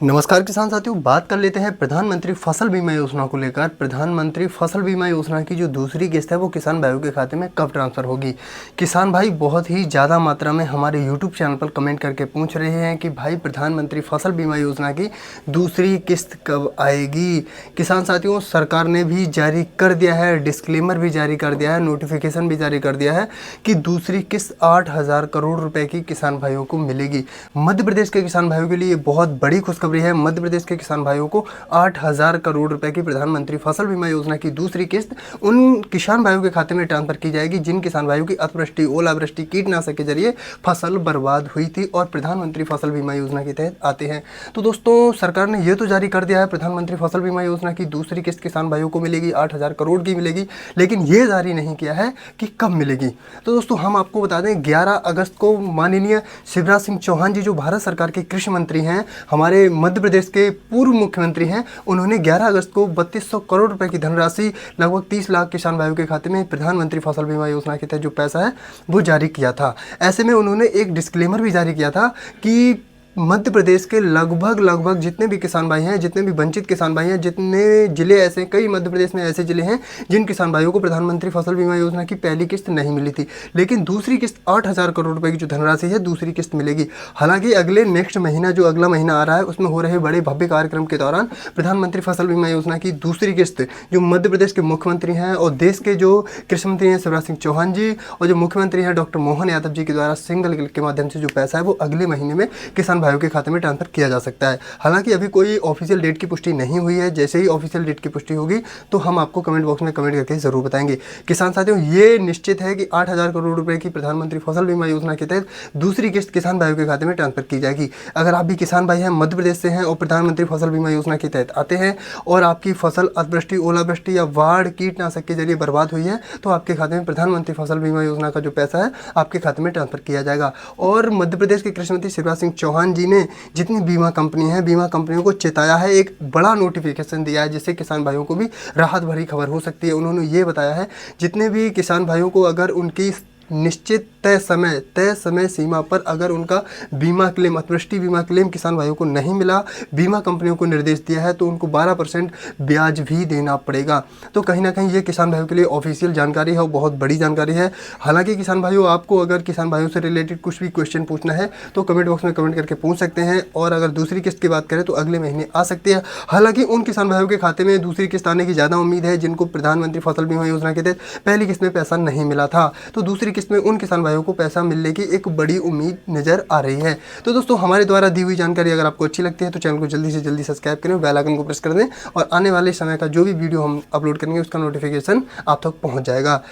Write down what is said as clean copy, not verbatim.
नमस्कार किसान साथियों, बात कर लेते हैं प्रधानमंत्री फसल बीमा योजना को लेकर। प्रधानमंत्री फसल बीमा योजना की जो दूसरी किस्त है वो किसान भाइयों के खाते में कब ट्रांसफ़र होगी। किसान भाई बहुत ही ज़्यादा मात्रा में हमारे यूट्यूब चैनल पर कमेंट करके पूछ रहे हैं कि भाई प्रधानमंत्री फसल बीमा योजना की दूसरी किस्त कब आएगी। किसान साथियों, सरकार ने भी जारी कर दिया है, डिस्क्लेमर भी जारी कर दिया है, नोटिफिकेशन भी जारी कर दिया है कि दूसरी किस्त 8,000 करोड़ रुपये की किसान भाइयों को मिलेगी। मध्य प्रदेश के किसान भाइयों के लिए बहुत बड़ी खुशखबरी है। मध्य प्रदेश के किसान भाइयों को 8,000 करोड़ रुपए की प्रधानमंत्री फसल बीमा योजना की दूसरी किस्त उन किसान भाइयों के खाते में ट्रांसफर की जाएगी जिन किसान भाइयों की अतिवृष्टि, ओलावृष्टि, कीटनाशक के जरिए फसल बर्बाद हुई थी और प्रधानमंत्री फसल बीमा योजना के तहत आते हैं। तो दोस्तों, सरकार ने यह तो जारी कर दिया है, प्रधानमंत्री फसल बीमा योजना की दूसरी किस्त किसान भाइयों को मिलेगी, 8,000 करोड़ की मिलेगी, लेकिन यह जारी नहीं किया है कि कब मिलेगी। तो दोस्तों, हम आपको बता दें 11 अगस्त को माननीय शिवराज सिंह चौहान जी, जो भारत सरकार के कृषि मंत्री हैं, हमारे मध्य प्रदेश के पूर्व मुख्यमंत्री हैं, उन्होंने 11 अगस्त को 3200 करोड़ रुपए की धनराशि लगभग 30 लाख किसान भाइयों के खाते में प्रधानमंत्री फसल बीमा योजना के तहत जो पैसा है वो जारी किया था। ऐसे में उन्होंने एक डिस्क्लेमर भी जारी किया था कि मध्य प्रदेश के लगभग जितने भी किसान भाई हैं, जितने भी वंचित किसान भाई हैं, जितने ज़िले ऐसे, कई मध्य प्रदेश में ऐसे ज़िले हैं जिन किसान भाइयों को प्रधानमंत्री फसल बीमा योजना की पहली किस्त नहीं मिली थी, लेकिन दूसरी किस्त 8,000 करोड़ रुपए की जो धनराशि है दूसरी किस्त मिलेगी। हालांकि अगले नेक्स्ट महीना, जो अगला महीना आ रहा है, उसमें हो रहे बड़े भव्य कार्यक्रम के दौरान प्रधानमंत्री फसल बीमा योजना की दूसरी किस्त जो मध्य प्रदेश के मुख्यमंत्री हैं और देश के जो कृषि मंत्री हैं शिवराज सिंह चौहान जी और जो मुख्यमंत्री हैं डॉक्टर मोहन यादव जी के द्वारा सिंगल के माध्यम से जो पैसा है वो अगले महीने में किसान भाइयों के खाते में ट्रांसफर किया जा सकता है। हालांकि अभी कोई ऑफिशियल डेट की पुष्टि नहीं हुई है। जैसे ही ऑफिशियल डेट की पुष्टि होगी तो हम आपको कमेंट बॉक्स में कमेंट करके जरूर बताएंगे। किसान साथियों, ये निश्चित है कि 8,000 करोड़ रुपए की प्रधानमंत्री फसल बीमा योजना के तहत दूसरी किस्त किसान भाइयों के खाते में ट्रांसफर की जाएगी। अगर आप भी किसान भाई हैं, मध्य प्रदेश से हैं और प्रधानमंत्री फसल बीमा योजना के तहत आते हैं और आपकी फसल अतिवृष्टि, ओलावृष्टि या बाढ़, कीटनाशक के जरिए बर्बाद हुई है तो आपके खाते में प्रधानमंत्री फसल बीमा योजना का जो पैसा है आपके खाते में ट्रांसफर किया जाएगा। और मध्य प्रदेश के कृषि मंत्री शिवराज सिंह चौहान जी ने जितनी बीमा कंपनी है, बीमा कंपनियों को चेताया है, एक बड़ा नोटिफिकेशन दिया है जिससे किसान भाइयों को भी राहत भरी खबर हो सकती है। उन्होंने ये बताया है जितने भी किसान भाइयों को अगर उनकी निश्चित तय समय सीमा पर अगर उनका बीमा क्लेम, अतिवृष्टि बीमा क्लेम किसान भाइयों को नहीं मिला, बीमा कंपनियों को निर्देश दिया है तो उनको 12% ब्याज भी देना पड़ेगा। तो कहीं ना कहीं ये किसान भाइयों के लिए ऑफिशियल जानकारी है और बहुत बड़ी जानकारी है। हालांकि किसान भाइयों, आपको अगर किसान भाइयों से रिलेटेड कुछ भी क्वेश्चन पूछना है तो कमेंट बॉक्स में कमेंट करके पूछ सकते हैं। और अगर दूसरी किस्त की बात करें तो अगले महीने आ सकती है। हालांकि उन किसान भाइयों के खाते में दूसरी किस्त आने की ज़्यादा उम्मीद है जिनको प्रधानमंत्री फसल बीमा योजना के तहत पहली किस्त में पैसा नहीं मिला था। तो दूसरी किस्त में उन किसान भाइयों को पैसा मिलने की एक बड़ी उम्मीद नजर आ रही है। तो दोस्तों, हमारे द्वारा दी हुई जानकारी अगर आपको अच्छी लगती है तो चैनल को जल्दी से जल्दी सब्सक्राइब करें, बेल आइकन को प्रेस कर दें और आने वाले समय का जो भी वीडियो हम अपलोड करेंगे उसका नोटिफिकेशन आप तक पहुंच जाएगा।